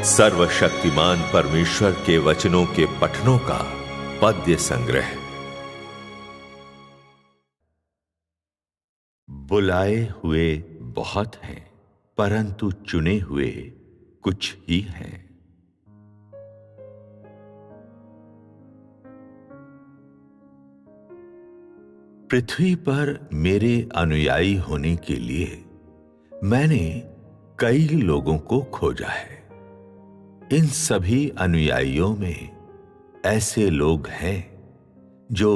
सर्वशक्तिमान परमेश्वर के वचनों के पठनों का पद्य संग्रह। बुलाए हुए बहुत हैं, परंतु चुने हुए कुछ ही हैं। पृथ्वी पर मेरे अनुयायी होने के लिए मैंने कई लोगों को खोजा है। इन सभी अनुयायियों में ऐसे लोग हैं जो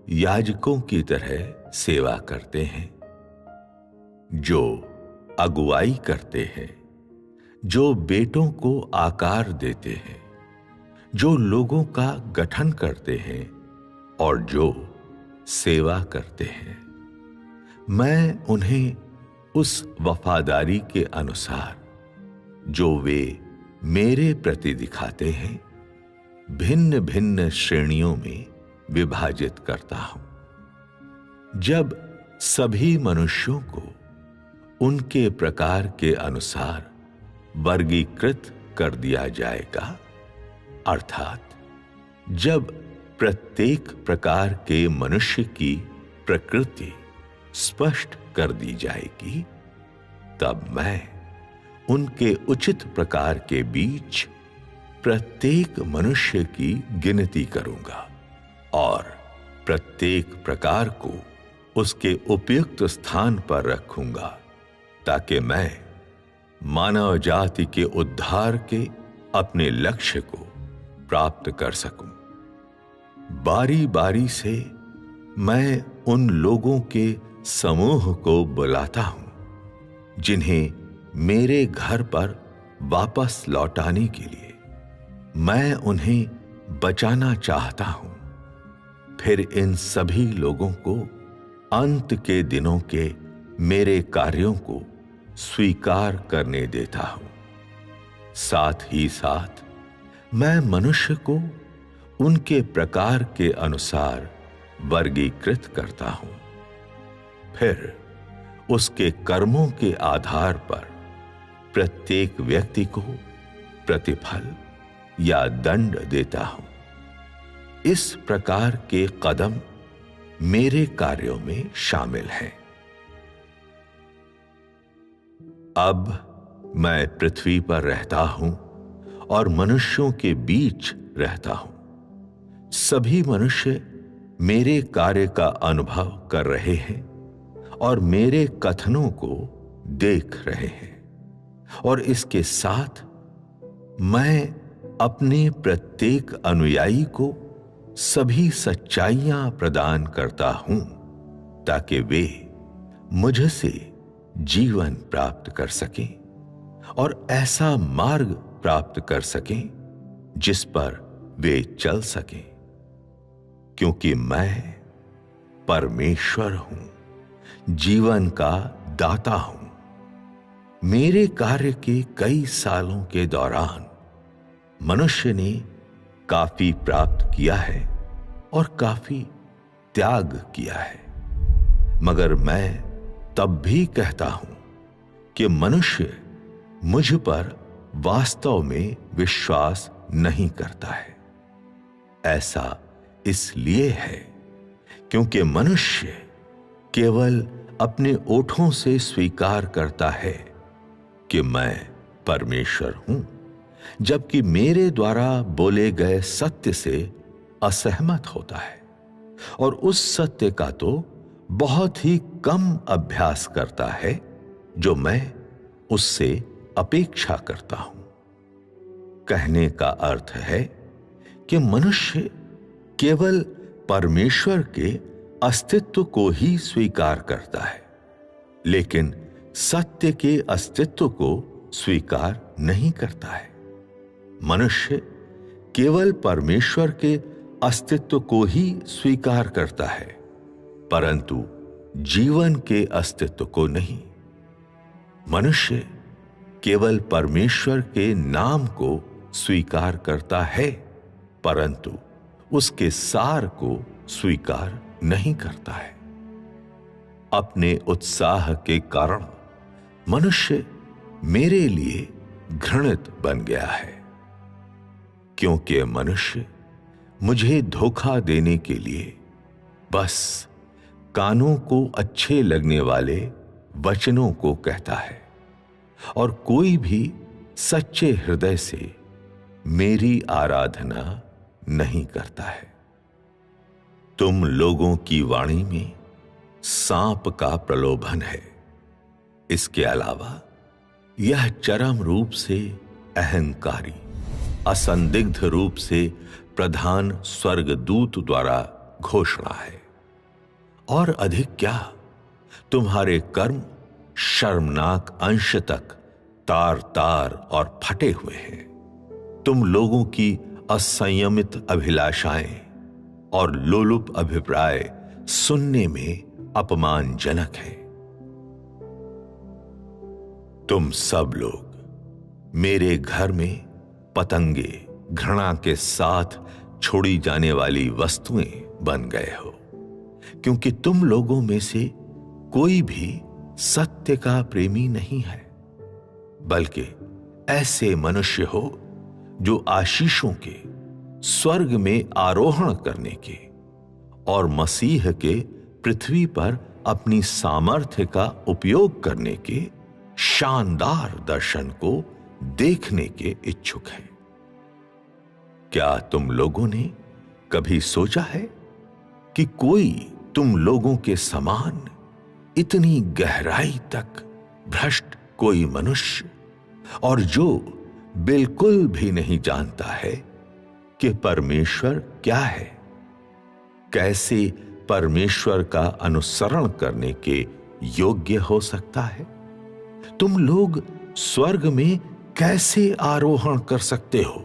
याजकों की तरह सेवा करते हैं, जो अगुवाई करते हैं, जो बेटों को आकार देते हैं, जो लोगों का गठन करते हैं और जो सेवा करते हैं। मैं उन्हें उस वफादारी के अनुसार जो वे मेरे प्रति दिखाते हैं भिन्न भिन्न श्रेणियों में विभाजित करता हूं। जब सभी मनुष्यों को उनके प्रकार के अनुसार वर्गीकृत कर दिया जाएगा, अर्थात जब प्रत्येक प्रकार के मनुष्य की प्रकृति स्पष्ट कर दी जाएगी, तब मैं उनके उचित प्रकार के बीच प्रत्येक मनुष्य की गिनती करूंगा और प्रत्येक प्रकार को उसके उपयुक्त स्थान पर रखूंगा, ताकि मैं मानव जाति के उद्धार के अपने लक्ष्य को प्राप्त कर सकूं। बारी बारी से मैं उन लोगों के समूह को बुलाता हूं जिन्हें मेरे घर पर वापस लौटाने के लिए मैं उन्हें बचाना चाहता हूं। फिर इन सभी लोगों को अंत के दिनों के मेरे कार्यों को स्वीकार करने देता हूं। साथ ही साथ मैं मनुष्य को उनके प्रकार के अनुसार वर्गीकृत करता हूं। फिर उसके कर्मों के आधार पर प्रत्येक व्यक्ति को प्रतिफल या दंड देता हूं। इस प्रकार के कदम मेरे कार्यों में शामिल हैं। अब मैं पृथ्वी पर रहता हूं और मनुष्यों के बीच रहता हूं। सभी मनुष्य मेरे कार्य का अनुभव कर रहे हैं और मेरे कथनों को देख रहे हैं, और इसके साथ मैं अपने प्रत्येक अनुयायी को सभी सच्चाइयां प्रदान करता हूं, ताकि वे मुझसे जीवन प्राप्त कर सकें और ऐसा मार्ग प्राप्त कर सकें जिस पर वे चल सकें, क्योंकि मैं परमेश्वर हूं, जीवन का दाता हूं। मेरे कार्य के कई सालों के दौरान मनुष्य ने काफी प्राप्त किया है और काफी त्याग किया है, मगर मैं तब भी कहता हूं कि मनुष्य मुझ पर वास्तव में विश्वास नहीं करता है। ऐसा इसलिए है क्योंकि मनुष्य केवल अपने ओठों से स्वीकार करता है कि मैं परमेश्वर हूं, जबकि मेरे द्वारा बोले गए सत्य से असहमत होता है और उस सत्य का तो बहुत ही कम अभ्यास करता है जो मैं उससे अपेक्षा करता हूं। कहने का अर्थ है कि मनुष्य केवल परमेश्वर के अस्तित्व को ही स्वीकार करता है, लेकिन सत्य के अस्तित्व को स्वीकार नहीं करता है। मनुष्य केवल परमेश्वर के अस्तित्व को ही स्वीकार करता है, परंतु जीवन के अस्तित्व को नहीं। मनुष्य केवल परमेश्वर के नाम को स्वीकार करता है, परंतु उसके सार को स्वीकार नहीं करता है। अपने उत्साह के कारण मनुष्य मेरे लिए घृणित बन गया है, क्योंकि मनुष्य मुझे धोखा देने के लिए बस कानों को अच्छे लगने वाले वचनों को कहता है और कोई भी सच्चे हृदय से मेरी आराधना नहीं करता है। तुम लोगों की वाणी में सांप का प्रलोभन है। इसके अलावा यह चरम रूप से अहंकारी, असंदिग्ध रूप से प्रधान स्वर्गदूत द्वारा घोषणा है। और अधिक क्या, तुम्हारे कर्म शर्मनाक अंश तक तार तार और फटे हुए हैं। तुम लोगों की असंयमित अभिलाषाएं और लोलुप अभिप्राय सुनने में अपमानजनक है। तुम सब लोग मेरे घर में पतंगे, घृणा के साथ छोड़ी जाने वाली वस्तुएं बन गए हो, क्योंकि तुम लोगों में से कोई भी सत्य का प्रेमी नहीं है, बल्कि ऐसे मनुष्य हो जो आशीषों के स्वर्ग में आरोहण करने के और मसीह के पृथ्वी पर अपनी सामर्थ्य का उपयोग करने के शानदार दर्शन को देखने के इच्छुक है। क्या तुम लोगों ने कभी सोचा है कि कोई तुम लोगों के समान इतनी गहराई तक भ्रष्ट कोई मनुष्य, और जो बिल्कुल भी नहीं जानता है कि परमेश्वर क्या है, कैसे परमेश्वर का अनुसरण करने के योग्य हो सकता है? तुम लोग स्वर्ग में कैसे आरोहण कर सकते हो?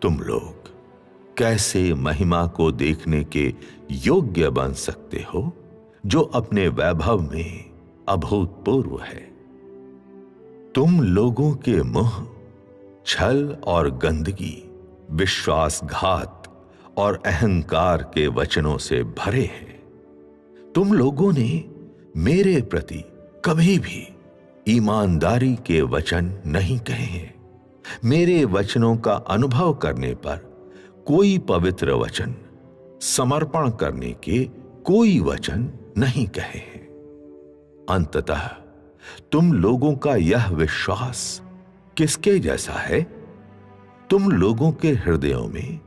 तुम लोग कैसे महिमा को देखने के योग्य बन सकते हो, जो अपने वैभव में अभूतपूर्व है? तुम लोगों के मुंह छल और गंदगी, विश्वासघात और अहंकार के वचनों से भरे हैं। तुम लोगों ने मेरे प्रति कभी भी ईमानदारी के वचन नहीं कहे हैं। मेरे वचनों का अनुभव करने पर कोई पवित्र वचन, समर्पण करने के कोई वचन नहीं कहे हैं। अंततः तुम लोगों का यह विश्वास किसके जैसा है? तुम लोगों के हृदयों में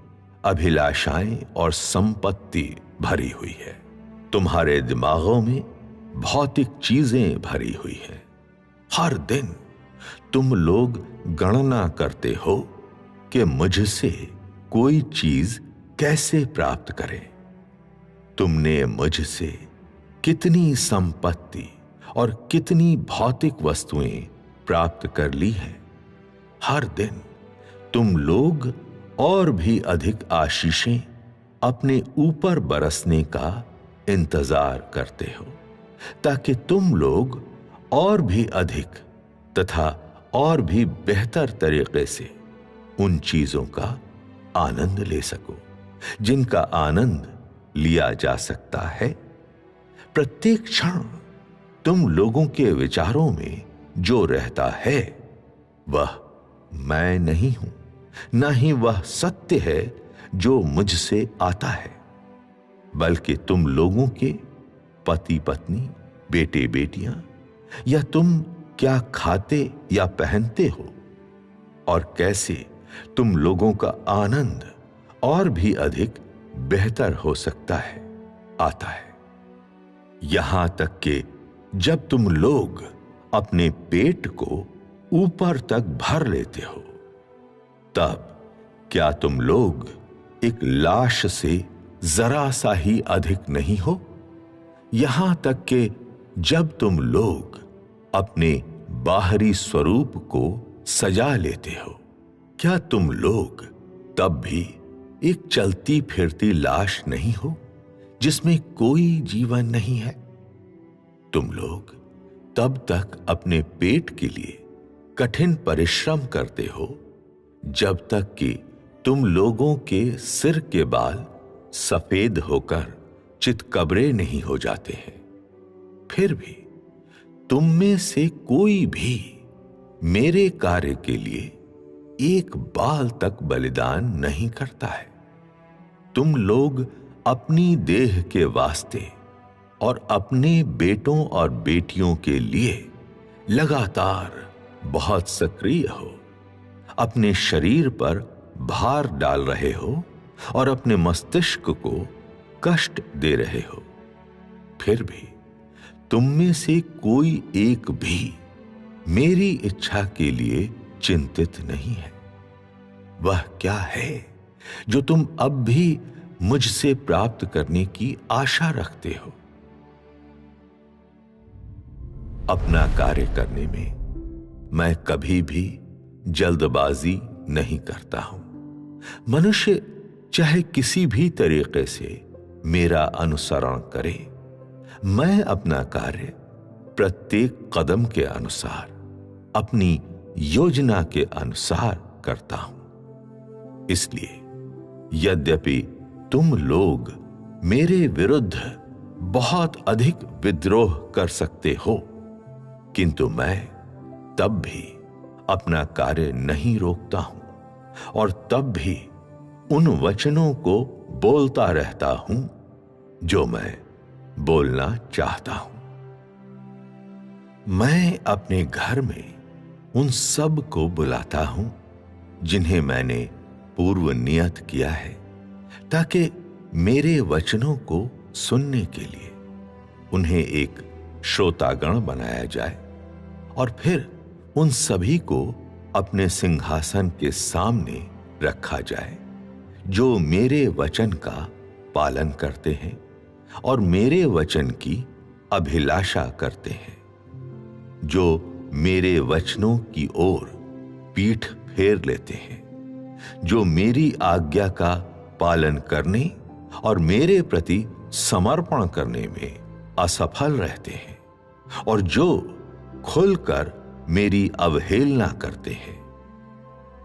अभिलाषाएं और संपत्ति भरी हुई है। तुम्हारे दिमागों में भौतिक चीजें भरी हुई है। हर दिन तुम लोग गणना करते हो कि मुझसे कोई चीज कैसे प्राप्त करें। तुमने मुझसे कितनी संपत्ति और कितनी भौतिक वस्तुएं प्राप्त कर ली हैं। हर दिन तुम लोग और भी अधिक आशीषें अपने ऊपर बरसने का इंतजार करते हो, ताकि तुम लोग और भी अधिक तथा और भी बेहतर तरीके से उन चीजों का आनंद ले सको, जिनका आनंद लिया जा सकता है। प्रत्येक क्षण तुम लोगों के विचारों में जो रहता है वह मैं नहीं हूं, न ही वह सत्य है जो मुझसे आता है, बल्कि तुम लोगों के पति पत्नी, बेटे बेटियां, या तुम क्या खाते या पहनते हो, और कैसे तुम लोगों का आनंद और भी अधिक बेहतर हो सकता है, आता है। यहां तक कि जब तुम लोग अपने पेट को ऊपर तक भर लेते हो, तब क्या तुम लोग एक लाश से जरा सा ही अधिक नहीं हो? यहां तक कि जब तुम लोग अपने बाहरी स्वरूप को सजा लेते हो, क्या तुम लोग तब भी एक चलती फिरती लाश नहीं हो जिसमें कोई जीवन नहीं है? तुम लोग तब तक अपने पेट के लिए कठिन परिश्रम करते हो जब तक कि तुम लोगों के सिर के बाल सफेद होकर चितकबरे नहीं हो जाते हैं। फिर भी तुम में से कोई भी मेरे कार्य के लिए एक बाल तक बलिदान नहीं करता है। तुम लोग अपनी देह के वास्ते और अपने बेटों और बेटियों के लिए लगातार बहुत सक्रिय हो, अपने शरीर पर भार डाल रहे हो और अपने मस्तिष्क को कष्ट दे रहे हो। फिर भी तुम में से कोई एक भी मेरी इच्छा के लिए चिंतित नहीं है। वह क्या है जो तुम अब भी मुझसे प्राप्त करने की आशा रखते हो? अपना कार्य करने में मैं कभी भी जल्दबाजी नहीं करता हूं। मनुष्य चाहे किसी भी तरीके से मेरा अनुसरण करे, मैं अपना कार्य प्रत्येक कदम के अनुसार, अपनी योजना के अनुसार करता हूं। इसलिए यद्यपि तुम लोग मेरे विरुद्ध बहुत अधिक विद्रोह कर सकते हो, किंतु मैं तब भी अपना कार्य नहीं रोकता हूं और तब भी उन वचनों को बोलता रहता हूं जो मैं बोलना चाहता हूं। मैं अपने घर में उन सब को बुलाता हूं जिन्हें मैंने पूर्व नियत किया है, ताकि मेरे वचनों को सुनने के लिए उन्हें एक श्रोतागण बनाया जाए और फिर उन सभी को अपने सिंहासन के सामने रखा जाए जो मेरे वचन का पालन करते हैं और मेरे वचन की अभिलाषा करते हैं, जो मेरे वचनों की ओर पीठ फेर लेते हैं, जो मेरी आज्ञा का पालन करने और मेरे प्रति समर्पण करने में असफल रहते हैं और जो खुलकर मेरी अवहेलना करते हैं,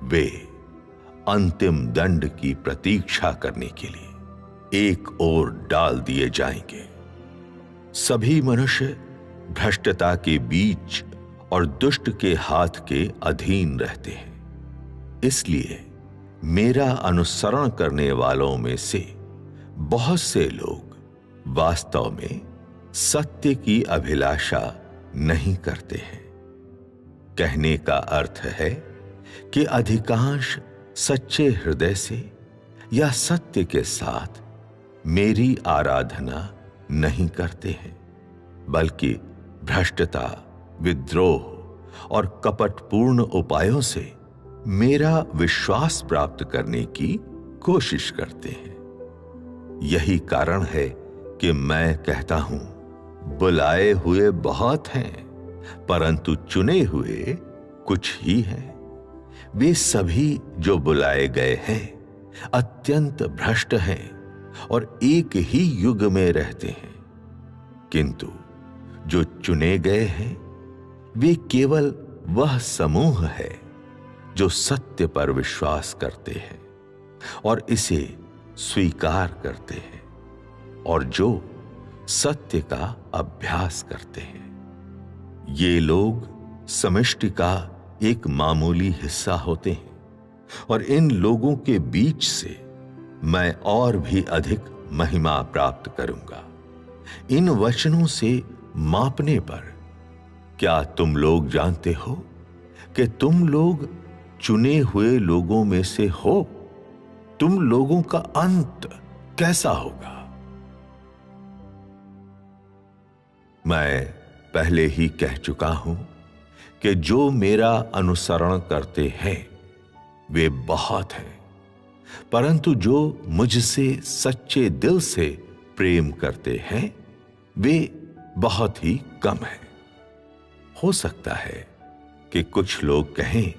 वे अंतिम दंड की प्रतीक्षा करने के लिए एक ओर डाल दिए जाएंगे। सभी मनुष्य भ्रष्टता के बीच और दुष्ट के हाथ के अधीन रहते हैं। इसलिए मेरा अनुसरण करने वालों में से बहुत से लोग वास्तव में सत्य की अभिलाषा नहीं करते हैं। कहने का अर्थ है कि अधिकांश सच्चे हृदय से या सत्य के साथ मेरी आराधना नहीं करते हैं, बल्कि भ्रष्टता, विद्रोह और कपटपूर्ण उपायों से मेरा विश्वास प्राप्त करने की कोशिश करते हैं। यही कारण है कि मैं कहता हूं, बुलाए हुए बहुत हैं, परंतु चुने हुए कुछ ही हैं। वे सभी जो बुलाए गए हैं अत्यंत भ्रष्ट हैं और एक ही युग में रहते हैं, किंतु जो चुने गए हैं वे केवल वह समूह है जो सत्य पर विश्वास करते हैं और इसे स्वीकार करते हैं और जो सत्य का अभ्यास करते हैं। ये लोग समष्टि का एक मामूली हिस्सा होते हैं और इन लोगों के बीच से मैं और भी अधिक महिमा प्राप्त करूंगा। इन वचनों से मापने पर क्या तुम लोग जानते हो कि तुम लोग चुने हुए लोगों में से हो? तुम लोगों का अंत कैसा होगा? मैं पहले ही कह चुका हूं कि जो मेरा अनुसरण करते हैं वे बहुत हैं, परंतु जो मुझसे सच्चे दिल से प्रेम करते हैं वे बहुत ही कम हैं। हो सकता है कि कुछ लोग कहें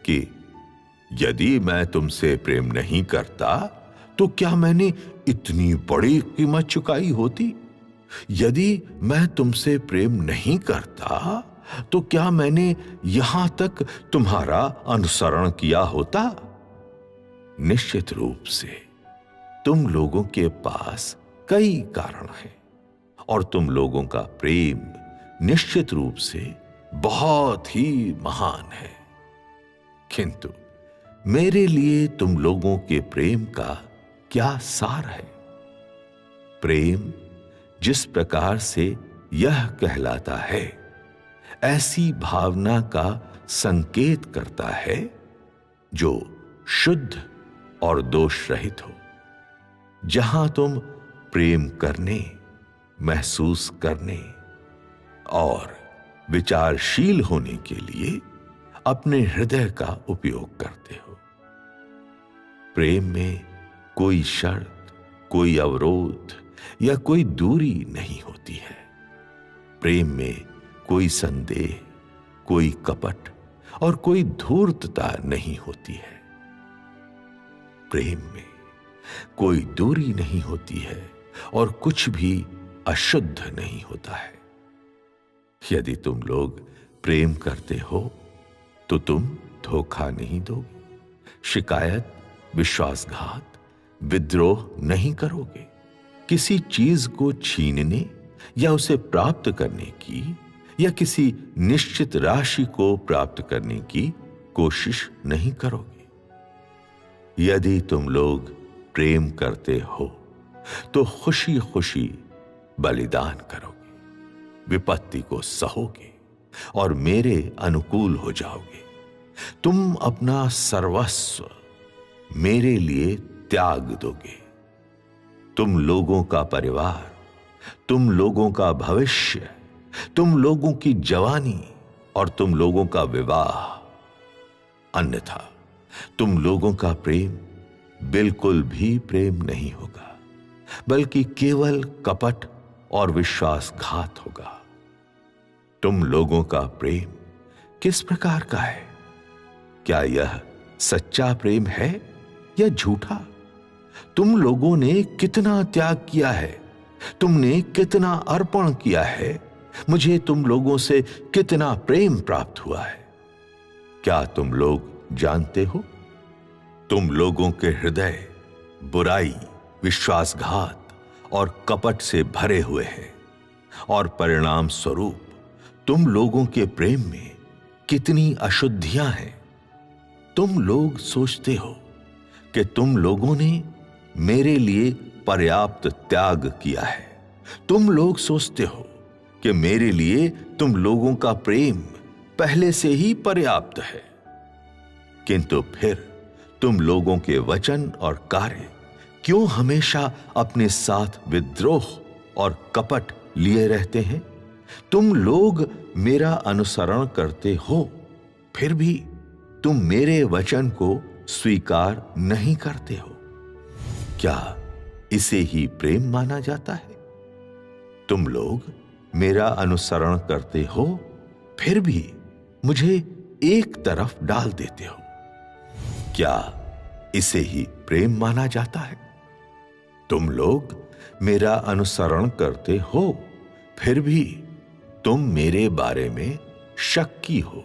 कि यदि मैं तुमसे प्रेम नहीं करता तो क्या मैंने इतनी बड़ी कीमत चुकाई होती? यदि मैं तुमसे प्रेम नहीं करता तो क्या मैंने यहां तक तुम्हारा अनुसरण किया होता? निश्चित रूप से तुम लोगों के पास कई कारण हैं और तुम लोगों का प्रेम निश्चित रूप से बहुत ही महान है, किंतु मेरे लिए तुम लोगों के प्रेम का क्या सार है? प्रेम जिस प्रकार से यह कहलाता है, ऐसी भावना का संकेत करता है जो शुद्ध और दोष रहित हो। जहां तुम प्रेम करने, महसूस करने और विचारशील होने के लिए अपने हृदय का उपयोग करते हो। प्रेम में कोई शर्त, कोई अवरोध या कोई दूरी नहीं होती है। प्रेम में कोई संदेह, कोई कपट और कोई धूर्तता नहीं होती है। प्रेम में कोई दूरी नहीं होती है और कुछ भी अशुद्ध नहीं होता है। यदि तुम लोग प्रेम करते हो तो तुम धोखा नहीं दोगे, शिकायत, विश्वासघात, विद्रोह नहीं करोगे, किसी चीज को छीनने या उसे प्राप्त करने की या किसी निश्चित राशि को प्राप्त करने की कोशिश नहीं करोगे। यदि तुम लोग प्रेम करते हो तो खुशी खुशी बलिदान करोगे, विपत्ति को सहोगे और मेरे अनुकूल हो जाओगे। तुम अपना सर्वस्व मेरे लिए त्याग दोगे। तुम लोगों का परिवार, तुम लोगों का भविष्य, तुम लोगों की जवानी और तुम लोगों का विवाह, अन्यथा तुम लोगों का प्रेम बिल्कुल भी प्रेम नहीं होगा, बल्कि केवल कपट और विश्वासघात होगा। तुम लोगों का प्रेम किस प्रकार का है? क्या यह सच्चा प्रेम है या झूठा? तुम लोगों ने कितना त्याग किया है, तुमने कितना अर्पण किया है, मुझे तुम लोगों से कितना प्रेम प्राप्त हुआ है। क्या तुम लोग जानते हो? तुम लोगों के हृदय बुराई, विश्वासघात और कपट से भरे हुए हैं और परिणाम स्वरूप तुम लोगों के प्रेम में कितनी अशुद्धियां हैं। तुम लोग सोचते हो कि तुम लोगों ने मेरे लिए पर्याप्त त्याग किया है। तुम लोग सोचते हो कि मेरे लिए तुम लोगों का प्रेम पहले से ही पर्याप्त है, किंतु फिर तुम लोगों के वचन और कार्य क्यों हमेशा अपने साथ विद्रोह और कपट लिए रहते हैं? तुम लोग मेरा अनुसरण करते हो, फिर भी तुम मेरे वचन को स्वीकार नहीं करते हो। क्या इसे ही प्रेम माना जाता है? तुम लोग मेरा अनुसरण करते हो, फिर भी मुझे एक तरफ डाल देते हो। क्या इसे ही प्रेम माना जाता है? तुम लोग मेरा अनुसरण करते हो, फिर भी तुम मेरे बारे में शक्की हो।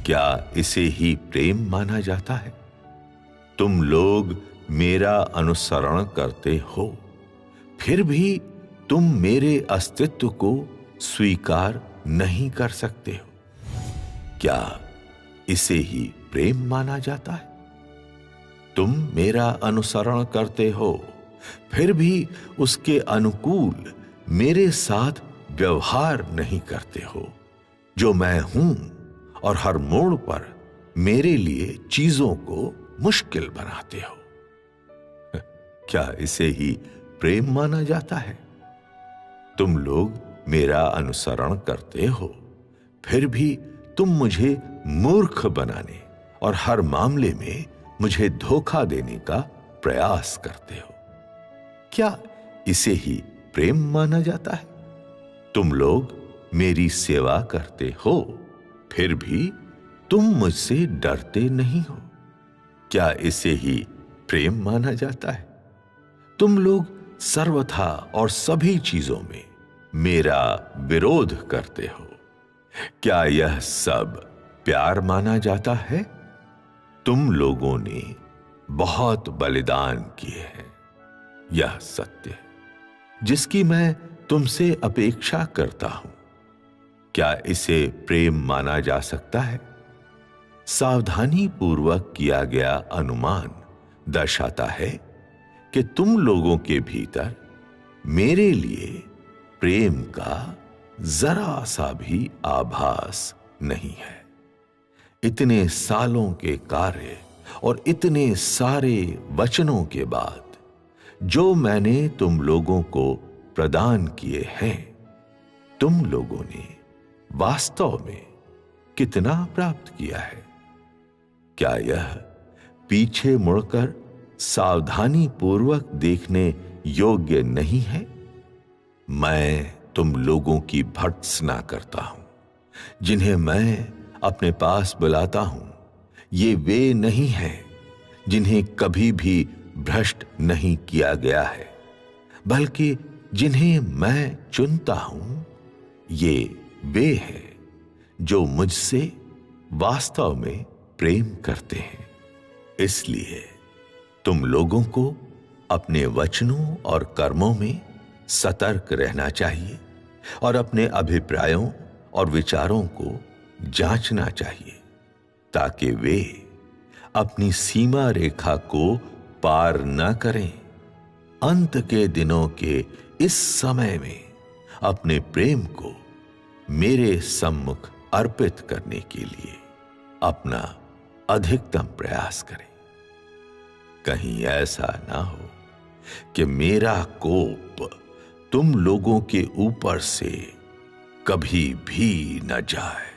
क्या इसे ही प्रेम माना जाता है? तुम लोग मेरा अनुसरण करते हो, फिर भी तुम मेरे अस्तित्व को स्वीकार नहीं कर सकते हो। क्या इसे ही प्रेम माना जाता है? तुम मेरा अनुसरण करते हो, फिर भी उसके अनुकूल मेरे साथ व्यवहार नहीं करते हो। जो मैं हूं और हर मोड़ पर मेरे लिए चीजों को मुश्किल बनाते हो। क्या इसे ही प्रेम माना जाता है? तुम लोग मेरा अनुसरण करते हो, फिर भी तुम मुझे मूर्ख बनाने और हर मामले में मुझे धोखा देने का प्रयास करते हो। क्या इसे ही प्रेम माना जाता है? तुम लोग मेरी सेवा करते हो, फिर भी तुम मुझसे डरते नहीं हो। क्या इसे ही प्रेम माना जाता है? तुम लोग सर्वथा और सभी चीजों में मेरा विरोध करते हो। क्या यह सब प्यार माना जाता है? तुम लोगों ने बहुत बलिदान किए हैं, यह सत्य है, जिसकी मैं तुमसे अपेक्षा करता हूं। क्या इसे प्रेम माना जा सकता है? सावधानी पूर्वक किया गया अनुमान दर्शाता है कि तुम लोगों के भीतर मेरे लिए प्रेम का जरा सा भी आभास नहीं है। इतने सालों के कार्य और इतने सारे वचनों के बाद जो मैंने तुम लोगों को प्रदान किए हैं, तुम लोगों ने वास्तव में कितना प्राप्त किया है? क्या यह पीछे मुड़कर सावधानी पूर्वक देखने योग्य नहीं है? मैं तुम लोगों की भर्त्सना करता हूं, जिन्हें मैं अपने पास बुलाता हूं। ये वे नहीं हैं जिन्हें कभी भी भ्रष्ट नहीं किया गया है, बल्कि जिन्हें मैं चुनता हूं, ये वे हैं जो मुझसे वास्तव में प्रेम करते हैं। इसलिए तुम लोगों को अपने वचनों और कर्मों में सतर्क रहना चाहिए और अपने अभिप्रायों और विचारों को जांचना चाहिए, ताकि वे अपनी सीमा रेखा को पार न करें। अंत के दिनों के इस समय में अपने प्रेम को मेरे सम्मुख अर्पित करने के लिए अपना अधिकतम प्रयास करें। कहीं ऐसा ना हो कि मेरा कोप तुम लोगों के ऊपर से कभी भी न जाए।